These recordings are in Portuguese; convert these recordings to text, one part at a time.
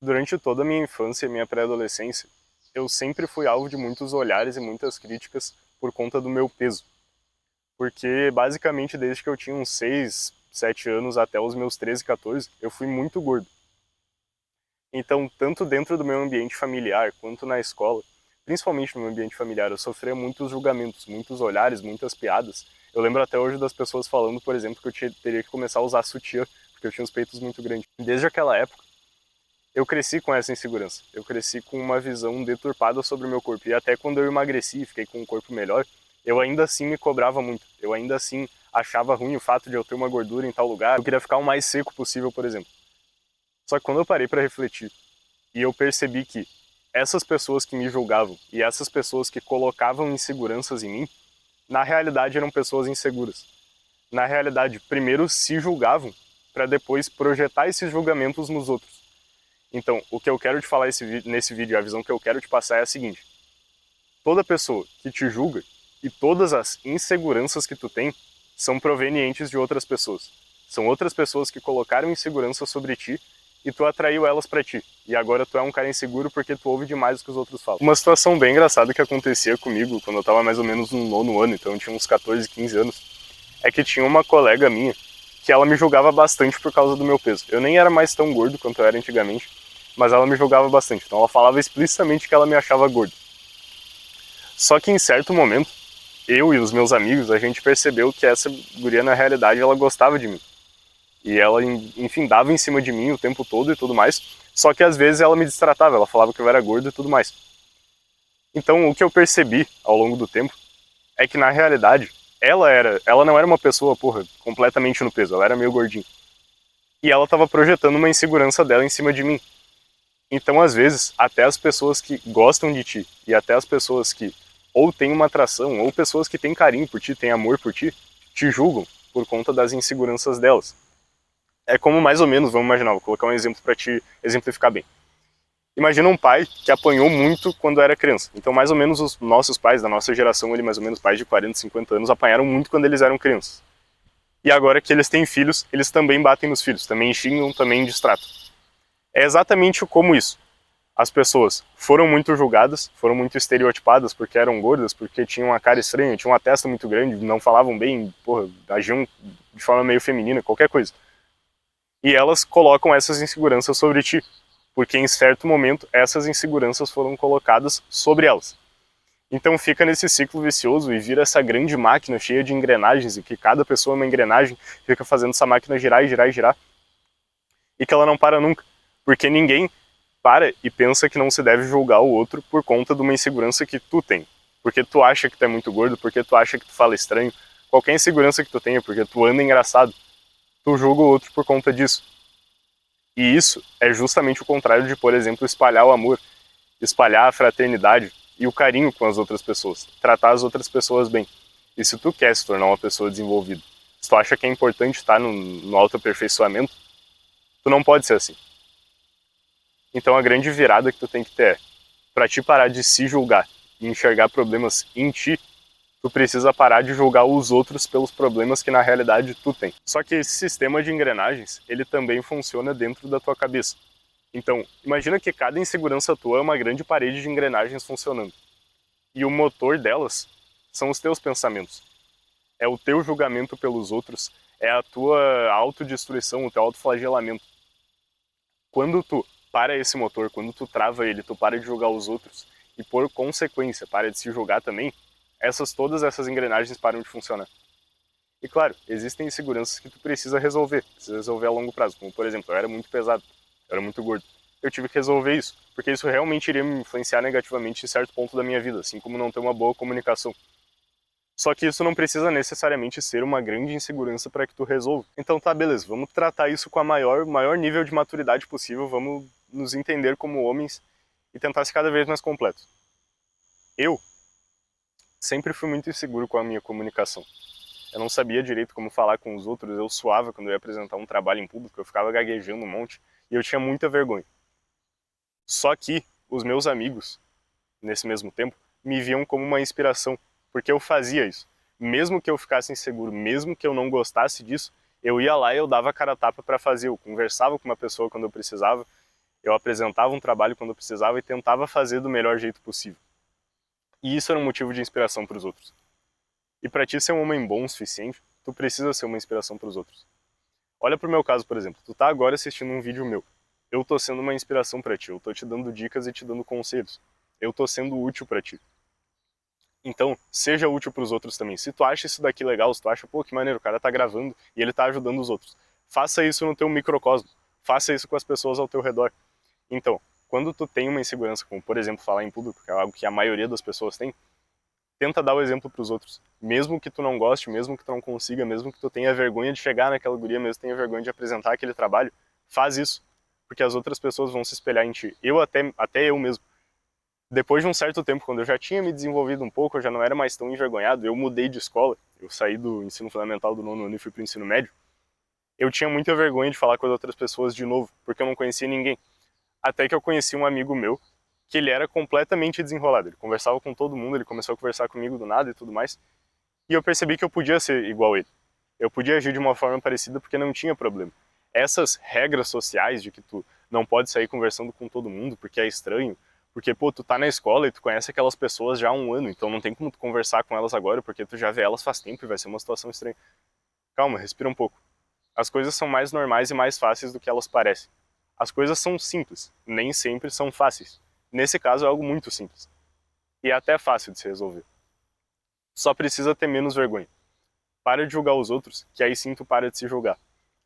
Durante toda a minha infância e minha pré-adolescência, eu sempre fui alvo de muitos olhares e muitas críticas por conta do meu peso. Porque basicamente desde que eu tinha uns 6, 7 anos até os meus 13, 14, eu fui muito gordo. Então, tanto dentro do meu ambiente familiar quanto na escola, principalmente no meu ambiente familiar, eu sofria muitos julgamentos, muitos olhares, muitas piadas. Eu lembro até hoje das pessoas falando, por exemplo, que teria que começar a usar sutiã, porque eu tinha os peitos muito grandes. Desde aquela época, eu cresci com essa insegurança. Eu cresci com uma visão deturpada sobre o meu corpo. E até quando eu emagreci e fiquei com um corpo melhor, eu ainda assim me cobrava muito. Eu ainda assim achava ruim o fato de eu ter uma gordura em tal lugar. Eu queria ficar o mais seco possível, por exemplo. Só que quando eu parei para refletir e eu percebi que essas pessoas que me julgavam e essas pessoas que colocavam inseguranças em mim, na realidade eram pessoas inseguras. Na realidade, primeiro se julgavam para depois projetar esses julgamentos nos outros. Então, o que eu quero te falar nesse vídeo, a visão que eu quero te passar é a seguinte: toda pessoa que te julga e todas as inseguranças que tu tem são provenientes de outras pessoas. São outras pessoas que colocaram insegurança sobre ti e tu atraiu elas para ti. E agora tu é um cara inseguro porque tu ouve demais o que os outros falam. Uma situação bem engraçada que acontecia comigo quando eu tava mais ou menos no nono ano, então eu tinha uns 14, 15 anos, é que tinha uma colega minha que ela me julgava bastante por causa do meu peso. Eu nem era mais tão gordo quanto eu era antigamente, mas ela me julgava bastante. Então ela falava explicitamente que ela me achava gordo. Só que em certo momento, eu e os meus amigos, a gente percebeu que essa guria na realidade ela gostava de mim. E ela, enfim, dava em cima de mim o tempo todo e tudo mais. Só que às vezes ela me destratava, ela falava que eu era gordo e tudo mais. Então o que eu percebi ao longo do tempo é que na realidade ela não era uma pessoa, porra, completamente no peso, ela era meio gordinha. E ela estava projetando uma insegurança dela em cima de mim. Então, às vezes, até as pessoas que gostam de ti e até as pessoas que ou têm uma atração ou pessoas que têm carinho por ti, têm amor por ti, te julgam por conta das inseguranças delas. É como mais ou menos, vamos imaginar, vou colocar um exemplo para te exemplificar bem. Imagina um pai que apanhou muito quando era criança. Então, mais ou menos os nossos pais, da nossa geração, mais ou menos pais de 40, 50 anos, apanharam muito quando eles eram crianças. E agora que eles têm filhos, eles também batem nos filhos, também xingam, também distratam. É exatamente como isso. As pessoas foram muito julgadas, foram muito estereotipadas porque eram gordas, porque tinham uma cara estranha, tinham uma testa muito grande, não falavam bem, porra, agiam de forma meio feminina, qualquer coisa. E elas colocam essas inseguranças sobre ti, porque em certo momento essas inseguranças foram colocadas sobre elas. Então fica nesse ciclo vicioso e vira essa grande máquina cheia de engrenagens, e que cada pessoa é uma engrenagem, fica fazendo essa máquina girar e girar e girar, e que ela não para nunca, porque ninguém para e pensa que não se deve julgar o outro por conta de uma insegurança que tu tem. Porque tu acha que tu é muito gordo, porque tu acha que tu fala estranho, qualquer insegurança que tu tenha, porque tu anda engraçado, tu julga o outro por conta disso. E isso é justamente o contrário de, por exemplo, espalhar o amor, espalhar a fraternidade e o carinho com as outras pessoas, tratar as outras pessoas bem. E se tu quer se tornar uma pessoa desenvolvida, se tu acha que é importante estar no autoaperfeiçoamento, tu não pode ser assim. Então a grande virada que tu tem que ter é, para te parar de se julgar e enxergar problemas em ti, tu precisa parar de julgar os outros pelos problemas que na realidade tu tem. Só que esse sistema de engrenagens, ele também funciona dentro da tua cabeça. Então, imagina que cada insegurança tua é uma grande parede de engrenagens funcionando. E o motor delas são os teus pensamentos. É o teu julgamento pelos outros, é a tua autodestruição, o teu autoflagelamento. Quando tu para esse motor, quando tu trava ele, tu para de julgar os outros e por consequência para de se julgar também, todas essas engrenagens param de funcionar. E claro, existem inseguranças que tu precisa resolver a longo prazo, como por exemplo, eu era muito pesado, eu era muito gordo. Eu tive que resolver isso, porque isso realmente iria me influenciar negativamente em certo ponto da minha vida, assim como não ter uma boa comunicação. Só que isso não precisa necessariamente ser uma grande insegurança para que tu resolva. Então tá, beleza, vamos tratar isso com a maior nível de maturidade possível, vamos nos entender como homens e tentar ser cada vez mais completos. Eu sempre fui muito inseguro com a minha comunicação. Eu não sabia direito como falar com os outros, eu suava quando eu ia apresentar um trabalho em público, eu ficava gaguejando um monte e eu tinha muita vergonha. Só que os meus amigos, nesse mesmo tempo, me viam como uma inspiração, porque eu fazia isso. Mesmo que eu ficasse inseguro, mesmo que eu não gostasse disso, eu ia lá e eu dava a cara a tapa para fazer, eu conversava com uma pessoa quando eu precisava, Eu apresentava um trabalho quando eu precisava e tentava fazer do melhor jeito possível. E isso era um motivo de inspiração para os outros. E para ti ser um homem bom o suficiente, tu precisa ser uma inspiração para os outros. Olha pro meu caso, por exemplo. Tu tá agora assistindo um vídeo meu. Eu tô sendo uma inspiração para ti. Eu tô te dando dicas e te dando conselhos. Eu tô sendo útil para ti. Então, seja útil para os outros também. Se tu acha isso daqui legal, se tu acha, pô, que maneiro, o cara tá gravando e ele tá ajudando os outros. Faça isso no teu microcosmo. Faça isso com as pessoas ao teu redor. Então, quando tu tem uma insegurança, como por exemplo falar em público, que é algo que a maioria das pessoas tem, tenta dar o exemplo para os outros. Mesmo que tu não goste, mesmo que tu não consiga, mesmo que tu tenha vergonha de chegar naquela guria, mesmo que tenha vergonha de apresentar aquele trabalho, faz isso. Porque as outras pessoas vão se espelhar em ti. Até eu mesmo. Depois de um certo tempo, quando eu já tinha me desenvolvido um pouco, eu já não era mais tão envergonhado, eu mudei de escola, eu saí do ensino fundamental do 9º ano e fui pro ensino médio, eu tinha muita vergonha de falar com as outras pessoas de novo, porque eu não conhecia ninguém. Até que eu conheci um amigo meu, que ele era completamente desenrolado, ele conversava com todo mundo, ele começou a conversar comigo do nada e tudo mais, e eu percebi que eu podia ser igual a ele. Eu podia agir de uma forma parecida porque não tinha problema. Essas regras sociais de que tu não pode sair conversando com todo mundo porque é estranho, porque, pô, tu tá na escola e tu conhece aquelas pessoas já há um ano, então não tem como tu conversar com elas agora porque tu já vê elas faz tempo e vai ser uma situação estranha. Calma, respira um pouco. As coisas são mais normais e mais fáceis do que elas parecem. As coisas são simples, nem sempre são fáceis. Nesse caso é algo muito simples. E é até fácil de se resolver. Só precisa ter menos vergonha. Para de julgar os outros, que aí sim tu para de se julgar.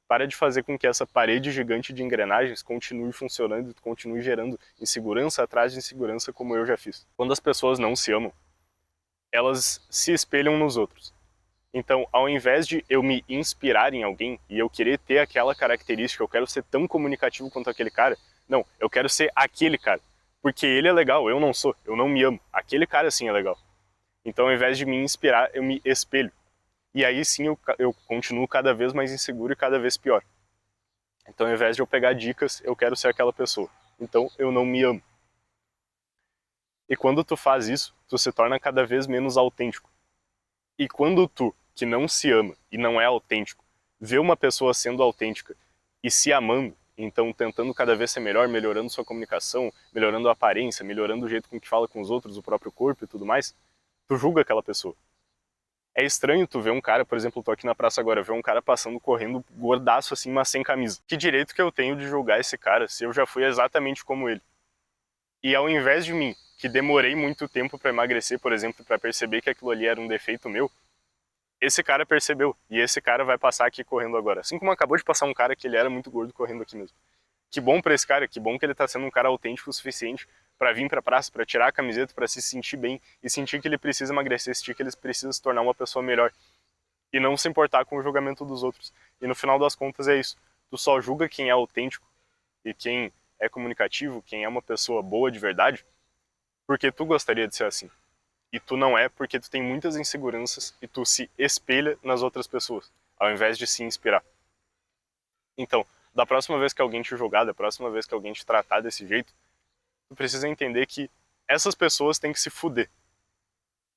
Para de fazer com que essa parede gigante de engrenagens continue funcionando e continue gerando insegurança atrás de insegurança como eu já fiz. Quando as pessoas não se amam, elas se espelham nos outros. Então, ao invés de eu me inspirar em alguém e eu querer ter aquela característica, eu quero ser tão comunicativo quanto aquele cara, não, eu quero ser aquele cara. Porque ele é legal, eu não sou, eu não me amo. Aquele cara sim é legal. Então, ao invés de me inspirar, eu me espelho. E aí sim eu continuo cada vez mais inseguro e cada vez pior. Então, ao invés de eu pegar dicas, eu quero ser aquela pessoa. Então, eu não me amo. E quando tu faz isso, tu se torna cada vez menos autêntico. E quando tu, que não se ama e não é autêntico, vê uma pessoa sendo autêntica e se amando, então tentando cada vez ser melhor, melhorando sua comunicação, melhorando a aparência, melhorando o jeito com que fala com os outros, o próprio corpo e tudo mais, tu julga aquela pessoa. É estranho tu ver um cara, por exemplo, eu tô aqui na praça agora, ver um cara passando correndo gordaço assim, mas sem camisa. Que direito que eu tenho de julgar esse cara se eu já fui exatamente como ele? E ao invés de mim, que demorei muito tempo para emagrecer, por exemplo, para perceber que aquilo ali era um defeito meu, esse cara percebeu e esse cara vai passar aqui correndo agora. Assim como acabou de passar um cara que ele era muito gordo correndo aqui mesmo. Que bom pra esse cara, que bom que ele tá sendo um cara autêntico o suficiente para vir pra praça, para tirar a camiseta, para se sentir bem e sentir que ele precisa emagrecer, sentir que ele precisa se tornar uma pessoa melhor e não se importar com o julgamento dos outros. E no final das contas é isso. Tu só julga quem é autêntico e quem é comunicativo, quem é uma pessoa boa de verdade, porque tu gostaria de ser assim. E tu não é porque tu tem muitas inseguranças e tu se espelha nas outras pessoas, ao invés de se inspirar. Então, da próxima vez que alguém te julgar, da próxima vez que alguém te tratar desse jeito, tu precisa entender que essas pessoas têm que se fuder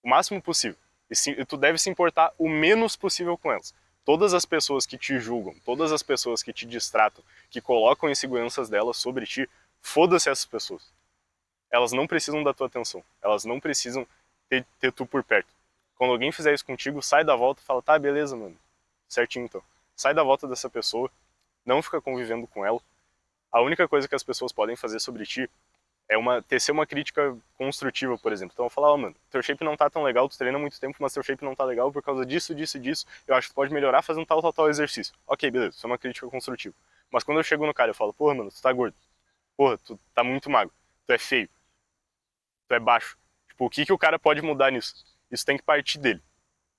o máximo possível. E tu deve se importar o menos possível com elas. Todas as pessoas que te julgam, todas as pessoas que te distratam, que colocam inseguranças delas sobre ti, foda-se essas pessoas. Elas não precisam da tua atenção. Elas não precisam ter tu por perto. Quando alguém fizer isso contigo, sai da volta e fala, tá, beleza, mano. Certinho, então. Sai da volta dessa pessoa, não fica convivendo com ela. A única coisa que as pessoas podem fazer sobre ti é tecer uma crítica construtiva, por exemplo. Então eu vou falar, mano, teu shape não tá tão legal, tu treina muito tempo, mas teu shape não tá legal por causa disso, disso e disso. Eu acho que tu pode melhorar fazendo tal exercício. Ok, beleza, isso é uma crítica construtiva. Mas quando eu chego no cara, eu falo, porra, mano, tu tá gordo. Porra, tu tá muito magro. Tu é feio. Tu é baixo. Tipo, o que o cara pode mudar nisso? Isso tem que partir dele.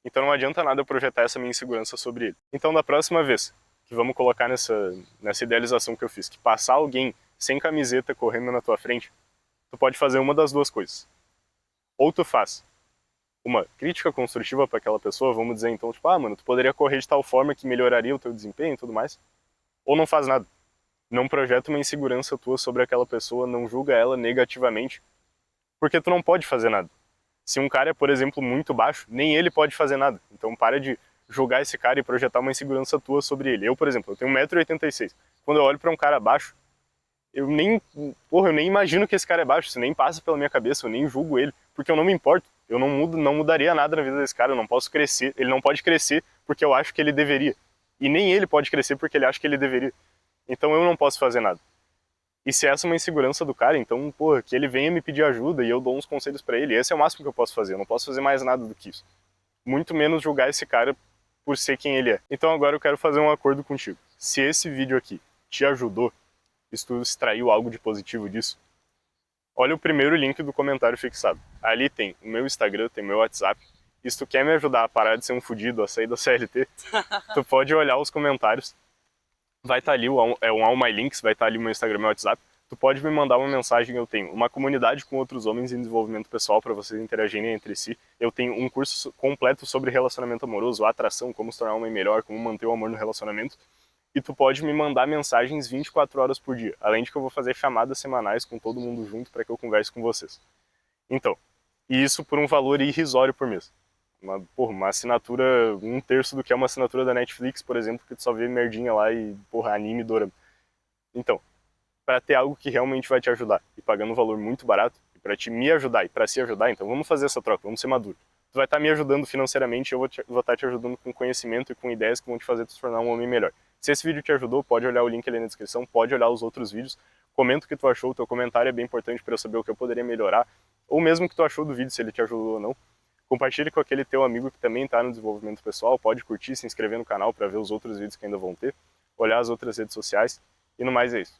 Então não adianta nada eu projetar essa minha insegurança sobre ele. Então da próxima vez que vamos colocar nessa idealização que eu fiz, que passar alguém sem camiseta correndo na tua frente, tu pode fazer uma das duas coisas. Ou tu faz uma crítica construtiva para aquela pessoa, vamos dizer então, tipo, ah, mano, tu poderia correr de tal forma que melhoraria o teu desempenho e tudo mais. Ou não faz nada. Não projeta uma insegurança tua sobre aquela pessoa, não julga ela negativamente, porque tu não pode fazer nada. Se um cara é, por exemplo, muito baixo, nem ele pode fazer nada. Então para de julgar esse cara e projetar uma insegurança tua sobre ele. Eu, por exemplo, eu tenho 1,86 m. Quando eu olho para um cara baixo, eu nem imagino que esse cara é baixo, isso nem passa pela minha cabeça, eu nem julgo ele, porque eu não me importo. Eu não mudaria nada na vida desse cara, eu não posso crescer, ele não pode crescer porque eu acho que ele deveria. E nem ele pode crescer porque ele acha que ele deveria. Então eu não posso fazer nada. E se essa é uma insegurança do cara, então, porra, que ele venha me pedir ajuda e eu dou uns conselhos pra ele. Esse é o máximo que eu posso fazer, eu não posso fazer mais nada do que isso. Muito menos julgar esse cara por ser quem ele é. Então agora eu quero fazer um acordo contigo. Se esse vídeo aqui te ajudou, se tu extraiu algo de positivo disso, olha o primeiro link do comentário fixado. Ali tem o meu Instagram, tem o meu WhatsApp. E se tu quer me ajudar a parar de ser um fudido, a sair da CLT, tu pode olhar os comentários. Vai estar ali, um All My Links, vai estar ali o meu Instagram e meu WhatsApp. Tu pode me mandar uma mensagem, eu tenho uma comunidade com outros homens em desenvolvimento pessoal para vocês interagirem entre si. Eu tenho um curso completo sobre relacionamento amoroso, atração, como se tornar um homem melhor, como manter o amor no relacionamento. E tu pode me mandar mensagens 24 horas por dia, além de que eu vou fazer chamadas semanais com todo mundo junto para que eu converse com vocês. Então, e isso por um valor irrisório por mês. Uma assinatura, um terço do que é uma assinatura da Netflix, por exemplo, que tu só vê merdinha lá e, anime, dorama. Então, para ter algo que realmente vai te ajudar, e pagando um valor muito barato, e para te me ajudar e para se ajudar, então vamos fazer essa troca, vamos ser maduros. Tu vai estar me ajudando financeiramente, eu vou estar te ajudando com conhecimento e com ideias que vão te fazer te tornar um homem melhor. Se esse vídeo te ajudou, pode olhar o link ali na descrição, pode olhar os outros vídeos, comenta o que tu achou, o teu comentário é bem importante para eu saber o que eu poderia melhorar, ou mesmo o que tu achou do vídeo, se ele te ajudou ou não. Compartilhe com aquele teu amigo que também está no desenvolvimento pessoal, pode curtir, se inscrever no canal para ver os outros vídeos que ainda vão ter, olhar as outras redes sociais, e no mais é isso.